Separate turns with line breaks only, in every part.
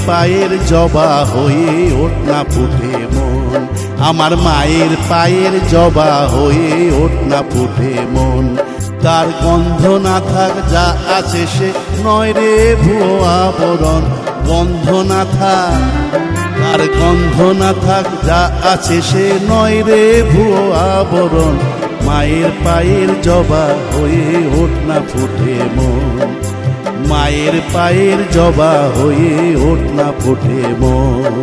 পায়ের জবা হয়ে ওঠ না ফুটে মন, আমার মায়ের পায়ের জবা হয়ে ওঠ না ফুটে মন। তার গন্ধ না থাক যা আছে সে নয় রে ভুয়ো আবরণ, গন্ধ না থাক তার গন্ধ না থাক যা আছে সে নয় রে ভুয়ো আবরণ। মায়ের পায়ের জবা হয়ে ওঠ না ফুটে মন, মায়ের পায়ের জবা হয়ে ওঠ না ফুটে মন।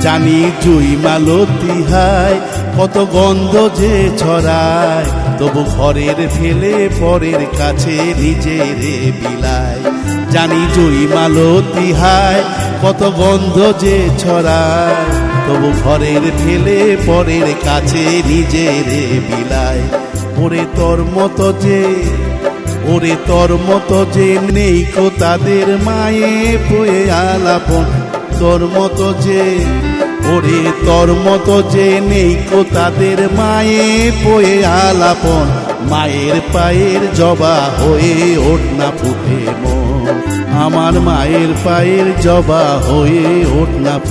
জানি জুই মালতী হায় কত গন্ধ যে ছড়ায়, তবু ঘরের ফেলে পরের কাছে নিজেরে বিলায়। জানি জুই মালতী হায় কত গন্ধ যে ছড়ায়, তবু ঘরের ফেলে পরের কাছে নিজেরে বিলায়। ওরে তোর মতো যে, ওরে তোর মতো যে নেই কো তাদের মায়ে বয়ে আলাপন, তোর মতো যে, ওরে তোর মতো যে নেই কো তাদের মায়ে বয়ে আলাপন। মায়ের পায়ের জবা হয়ে ওঠ না ফুটে মন, আমার মায়ের পায়ের জবা হয়ে ওঠ না ফুটে।